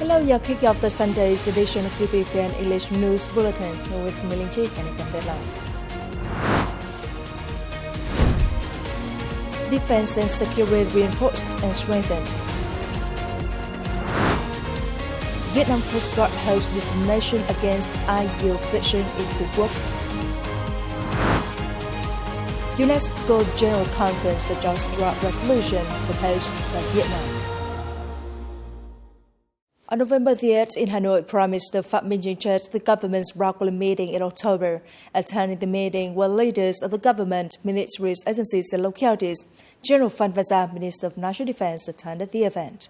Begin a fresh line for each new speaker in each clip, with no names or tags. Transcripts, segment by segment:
Hello, you're kicking off the Sunday's edition of QPFN English News Bulletin with Milling Chi and Content Live. Defense and security reinforced and strengthened. Vietnam Coast Guard holds dissemination against IU fishing in QUOC. UNESCO General Conference adopts draft resolution proposed by Vietnam. On November the 8th in Hanoi, Prime Minister Phạm Minh Chính chaired the government's regular meeting in October. Attending the meeting were leaders of the government, ministries, agencies and localities. General Phan Văn Giang, Minister of National Defense, attended the event.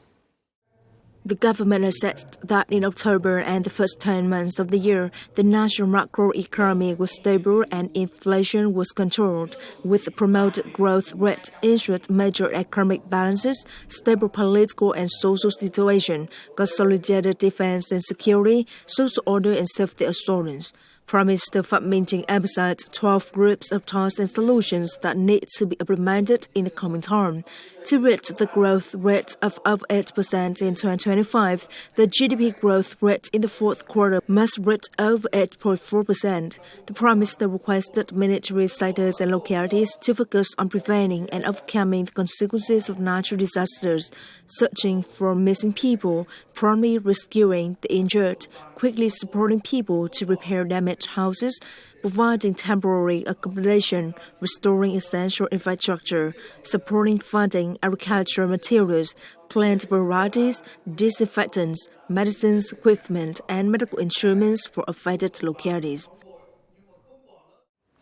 The government assessed that in October and the first 10 months of the year, the national macroeconomy was stable and inflation was controlled, with promoted growth rate, ensured major economic balances, stable political and social situation, consolidated defense and security, social order and safety assurance. Prime Minister Phạm Minh Chính emphasized 12 groups of tasks and solutions that need to be implemented in the coming term. To reach the growth rate of over 8% in 2025, the GDP growth rate in the fourth quarter must reach over 8.4%. The Prime Minister requested military sectors and localities to focus on preventing and overcoming the consequences of natural disasters, searching for missing people, promptly rescuing the injured, quickly supporting people to repair damaged houses, providing temporary accommodation, restoring essential infrastructure, supporting funding agricultural materials, plant varieties, disinfectants, medicines, equipment, and medical instruments for affected localities.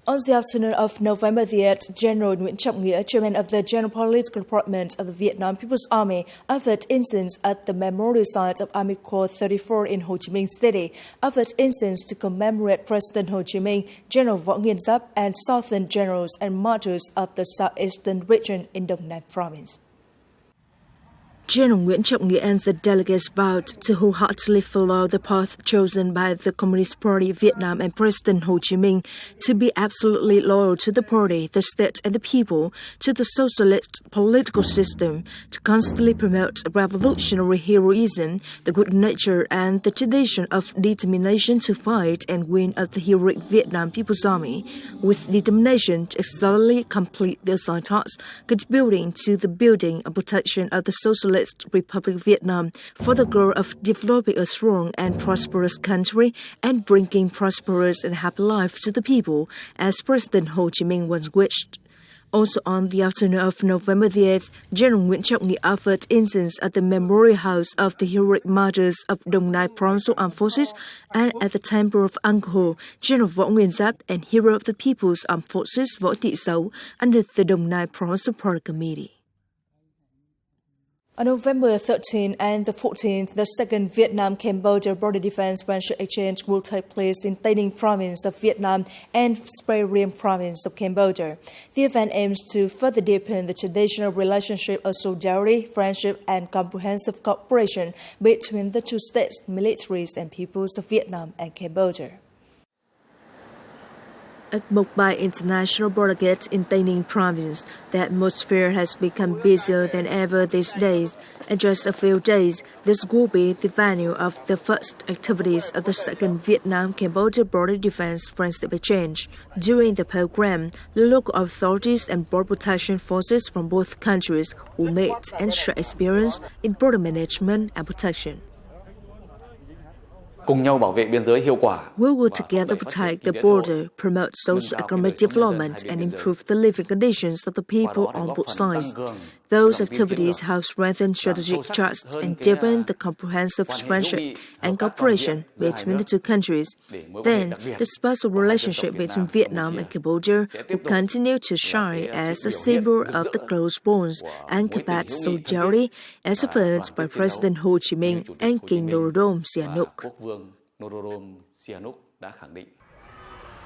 On the afternoon of November the 8th, General Nguyễn Trọng Nghĩa, chairman of the General Political Department of the Vietnam People's Army, offered incense at the memorial site of Army Corps 34 in Ho Chi Minh City, offered incense to commemorate President Ho Chi Minh, General Võ Nguyên Giáp, and Southern generals and martyrs of the southeastern region in Dong Nai Province. General Nguyễn Trọng Nghĩa and the delegates vowed to wholeheartedly follow the path chosen by the Communist Party of Vietnam and President Ho Chi Minh, to be absolutely loyal to the party, the state and the people, to the socialist political system, to constantly promote revolutionary heroism, the good nature and the tradition of determination to fight and win of the heroic Vietnam People's Army, with determination to excellently complete the assigned tasks, contributing to the building and protection of the Socialist Republic of Vietnam for the goal of developing a strong and prosperous country and bringing prosperous and happy life to the people, as President Ho Chi Minh once wished. Also on the afternoon of November the 8th, General Nguyễn Trọng Nghĩa offered incense at the Memorial House of the Heroic Martyrs of Dong Nai Provincial Armed Forces and at the Temple of Angkor Ho, General Võ Nguyên Giáp and Hero of the People's Armed Forces Võ Thị Sáu under the Dong Nai Provincial Party Committee. On November 13th and the 14th, the second Vietnam-Cambodia Border Defense Friendship Exchange will take place in Tây Ninh Province of Vietnam and Siem Reap Province of Cambodia. The event aims to further deepen the traditional relationship of solidarity, friendship, and comprehensive cooperation between the two states, militaries, and peoples of Vietnam and Cambodia. At Mộc Bài International Border Gate in Tây Ninh Province, the atmosphere has become busier than ever these days. In just a few days, this will be the venue of the first activities of the second Vietnam-Cambodia Border Defense Friendship Exchange. During the program, the local authorities and border protection forces from both countries will meet and share experience in border management and protection.
Cùng nhau bảo vệ biên giới hiệu quả.
We will together protect the border, promote socio-economic development, and improve the living conditions of the people on both sides. Those activities help strengthen strategic trust and deepen the comprehensive friendship and cooperation between the two countries. Then, the special relationship between Vietnam and Cambodia will continue to shine as a symbol of the close bonds and combat solidarity, as affirmed by President Ho Chi Minh and King Norodom Sihanouk.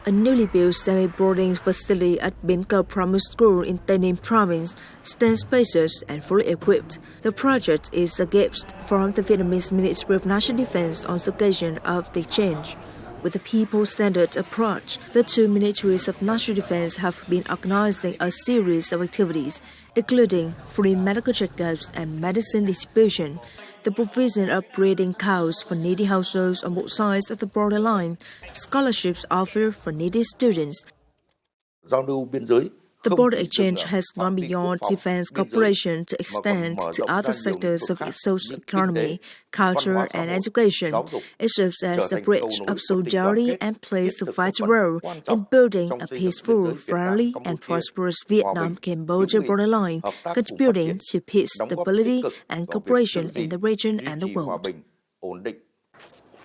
A newly built semi-boarding facility at Bến Cầu Primary School in Tây Ninh Province stands spacious and fully equipped. The project is a gift from the Vietnamese Ministry of National Defense on the occasion of the exchange. With a people-centered approach, the two ministries of national defense have been organizing a series of activities, including free medical checkups and medicine distribution. the provision of breeding cows for needy households on both sides of the borderline, scholarships offered for needy students. The border exchange has gone beyond defense cooperation to extend to other sectors of its social economy, culture, and education. It serves as a bridge of solidarity and plays a vital role in building a peaceful, friendly, and prosperous Vietnam-Cambodia borderline, contributing to peace, stability, and cooperation in the region and the world.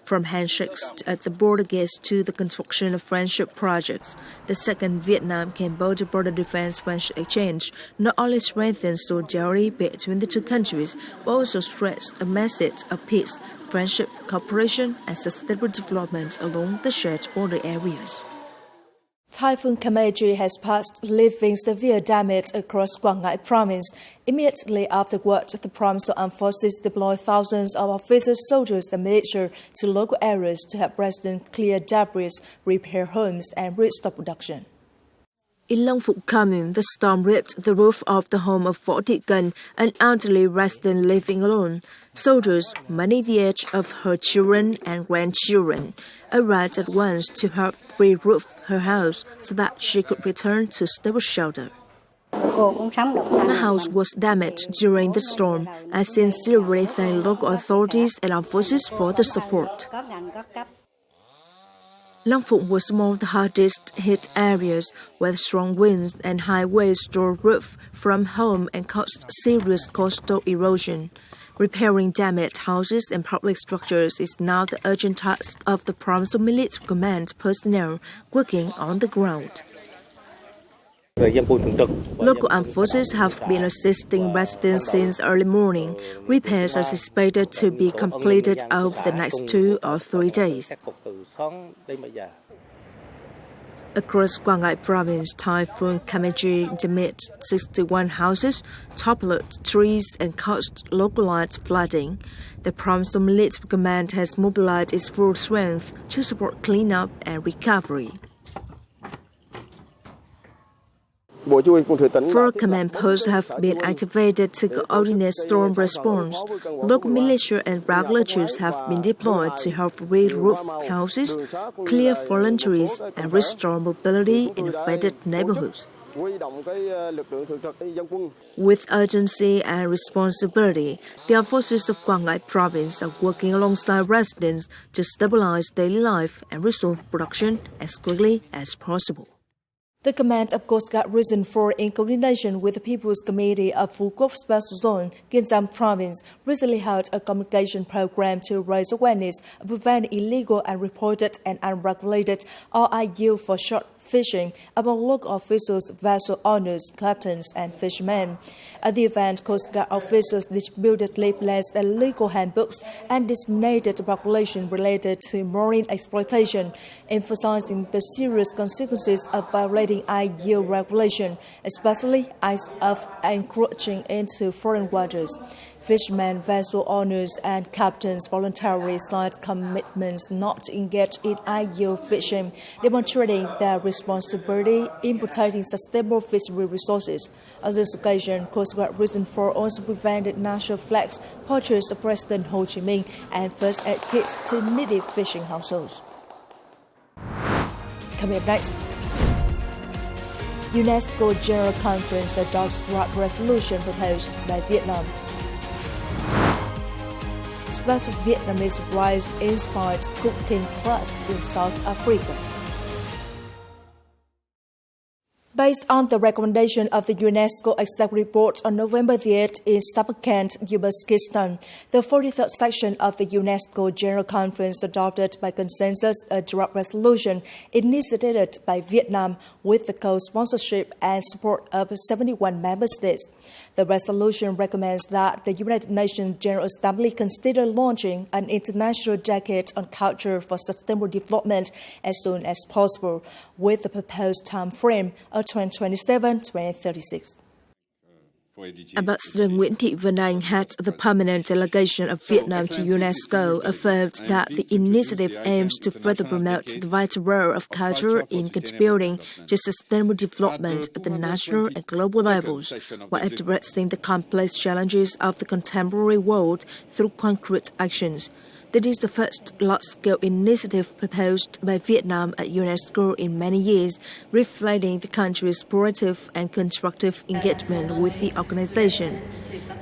From handshakes at the border gates to the construction of friendship projects, the second Vietnam-Cambodia Border Defense Friendship Exchange not only strengthens solidarity between the two countries, but also spreads a message of peace, friendship, cooperation, and sustainable development along the shared border areas. Typhoon Kamaji has passed, leaving severe damage across Quang Ngai province. Immediately afterwards, the provincial armed forces deployed thousands of officers, soldiers, and militia to local areas to help residents clear debris, repair homes, and restart production. In Long Phuc commune, the storm ripped the roof of the home of Võ Thị Cần, an elderly resident living alone. Soldiers, many the age of her children and grandchildren, arrived at once to help re-roof her house so that she could return to stable shelter. My house was damaged during the storm. I sincerely thank local authorities and armed forces for the support. Long Phuc was one of the hardest hit areas where strong winds and high waves tore roof from home and caused serious coastal erosion. Repairing damaged houses and public structures is now the urgent task of the Provincial Military Command personnel working on the ground. Local armed forces have been assisting residents since early morning. Repairs are expected to be completed over the next 2 or 3 days. Across Quang Ngai province, Typhoon Kamaji damaged 61 houses, toppled trees, and caused localized flooding. The Provincial Military Command has mobilized its full strength to support cleanup and recovery. 4 command posts have been activated to coordinate storm response. Local militia and regular troops have been deployed to help re-roof houses, clear fallen trees, and restore mobility in affected neighborhoods. With urgency and responsibility, the armed forces of Quang Ngai province are working alongside residents to stabilize daily life and resolve production as quickly as possible. The command of Coast Guard Region 4, in coordination with the People's Committee of Phu Quoc Special Zone, Kiên Giang Province, recently held a communication program to raise awareness of preventing illegal, unreported, and unregulated RIU for short fishing among local officials, vessel owners, captains, and fishermen. At the event, Coast Guard officials distributed leaflets and legal handbooks and disseminated regulation related to marine exploitation, emphasizing the serious consequences of violating IUU regulation, especially of encroaching into foreign waters. Fishermen, vessel owners, and captains voluntarily signed commitments not to engage in IUU fishing, demonstrating their responsibility in protecting sustainable fishery resources. On this occasion, Coast Guard Region 4 also presented national flags, portraits of President Ho Chi Minh, and first aid kits to needy fishing households. Coming up next, UNESCO General Conference adopts draft resolution proposed by Vietnam. Special Vietnamese rice-inspired cooking class in South Africa. Based on the recommendation of the UNESCO Executive Board on November 8th in Samarkand, Uzbekistan, the 43rd section of the UNESCO General Conference adopted by consensus a draft resolution initiated by Vietnam with the co-sponsorship and support of 71 member states. The resolution recommends that the United Nations General Assembly consider launching an international decade on culture for sustainable development as soon as possible, with the proposed time frame of 2027-2036. Ambassador Nguyễn Thị Vân Anh, head of the permanent delegation of Vietnam to UNESCO, affirmed that the initiative aims to further promote the vital role of culture in contributing to sustainable development at the national and global levels, while addressing the complex challenges of the contemporary world through concrete actions. That is the first large-scale initiative proposed by Vietnam at UNESCO in many years, reflecting the country's proactive and constructive engagement with the organization.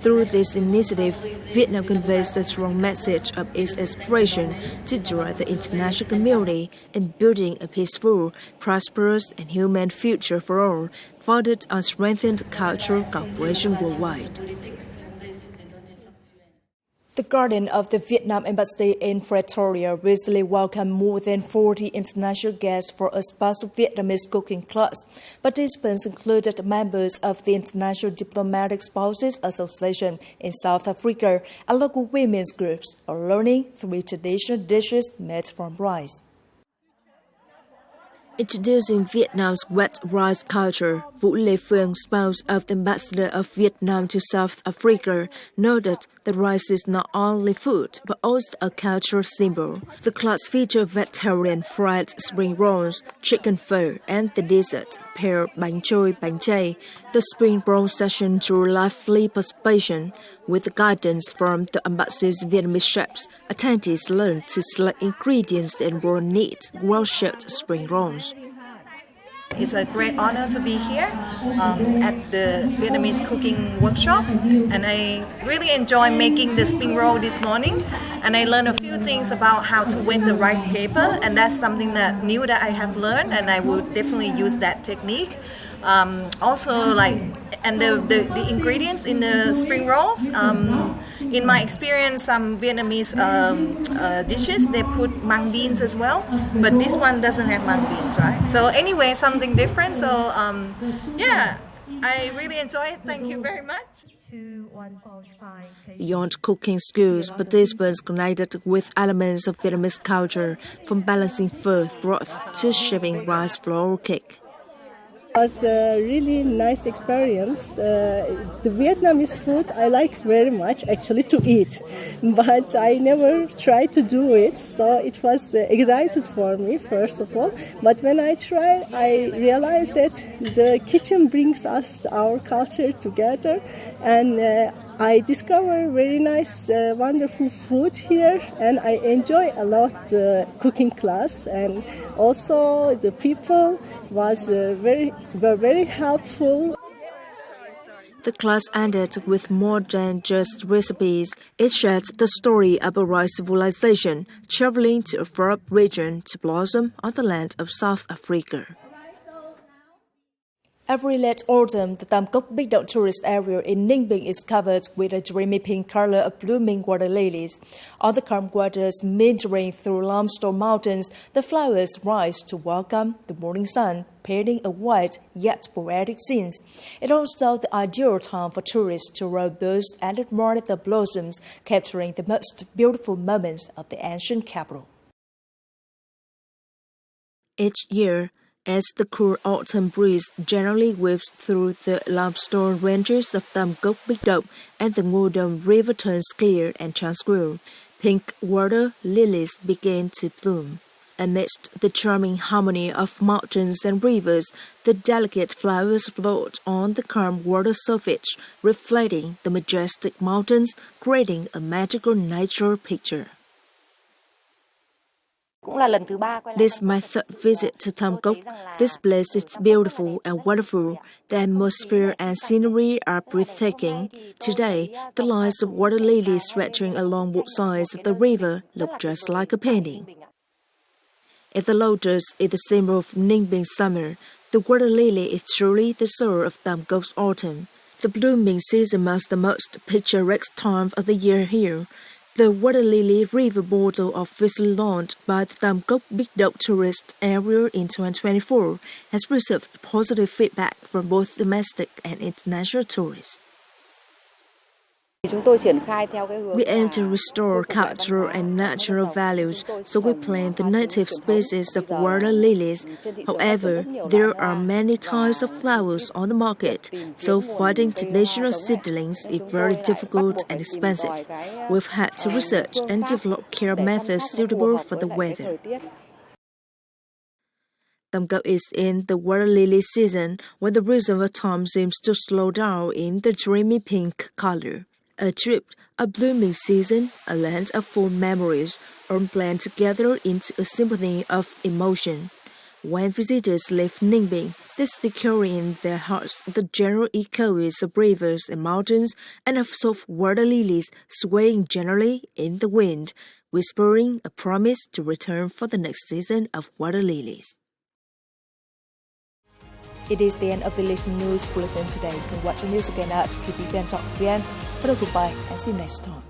Through this initiative, Vietnam conveys the strong message of its aspiration to join the international community in building a peaceful, prosperous, and human future for all, founded on strengthened cultural cooperation worldwide. The Guardian of the Vietnam Embassy in Pretoria recently welcomed more than 40 international guests for a special Vietnamese cooking class. Participants included members of the International Diplomatic Spouses Association in South Africa and local women's groups, are learning 3 traditional dishes made from rice. Introducing Vietnam's wet rice culture, Vũ Lê Phương, spouse of the ambassador of Vietnam to South Africa, noted that rice is not only food, but also a cultural symbol. The class featured vegetarian fried spring rolls, chicken pho, and the dessert, pear bánh trôi bánh chay. The spring roll session drew lively participation. With the guidance from the embassy's Vietnamese chefs, attendees learned to select ingredients that were neat, well-shaped spring rolls.
It's a great honor to be here at the Vietnamese cooking workshop, and I really enjoy making the spring roll this morning, and I learned a few things about how to wet the rice paper, and that's something that new that I have learned, and I will definitely use that technique. The ingredients in the spring rolls, in my experience, some Vietnamese dishes, they put mung beans as well, but this one doesn't have mung beans, right? So anyway, something different. So I really enjoy it. Thank you very much.
Beyond cooking skills, participants connected with elements of Vietnamese culture, from balancing pho broth to shaping rice flour cake.
It was a really nice experience. The Vietnamese food I like very much actually to eat, but I never tried to do it, so it was exciting for me first of all. But when I tried, I realized that the kitchen brings us our culture together, and I discovered very nice, wonderful food here, and I enjoy a lot the cooking class, and also the people were very helpful.
The class ended with more than just recipes. It shared the story of a rice civilization traveling to a far region to blossom on the land of South Africa. Every late autumn, the Tam Cốc Bích Động tourist area in Ninh Bình is covered with a dreamy pink color of blooming water lilies. On the calm waters meandering through limestone mountains, the flowers rise to welcome the morning sun, painting a white yet poetic scene. It also the ideal time for tourists to robust and admire the blossoms, capturing the most beautiful moments of the ancient capital. Each year, as the cool autumn breeze generally whips through the limestone ranges of Tam Cốc Bích Động and the Ngô Đồng River turns clear and tranquil, pink water lilies begin to bloom. Amidst the charming harmony of mountains and rivers, the delicate flowers float on the calm water surface, reflecting the majestic mountains, creating a magical natural picture. This is my third visit to Tam Cốc. This place is beautiful and wonderful. The atmosphere and scenery are breathtaking. Today, the lines of water lilies stretching along both sides of the river look just like a painting. If the lotus is the symbol of Ninh Bình summer, the water lily is truly the soul of Tam Cốc autumn. The blooming season marks the most picturesque time of the year here. The water lily river model officially launched by the Tam Cốc Bích Động tourist area in 2024 has received positive feedback from both domestic and international tourists. We aim to restore cultural and natural values, so we plant the native species of water lilies. However, there are many types of flowers on the market, so finding traditional seedlings is very difficult and expensive. We've had to research and develop care methods suitable for the weather. Tamgao is in the water lily season, when the rhythm of time seems to slow down in the dreamy pink color. A trip, a blooming season, a land of full memories, all blend together into a symphony of emotion. When visitors leave Ningbo, they still carry in their hearts the general echoes of rivers and mountains and of soft water lilies swaying gently in the wind, whispering a promise to return for the next season of water lilies. It is the end of the listening news bulletin today. You can watch the news again at QPVN.vn. Goodbye and see you next time.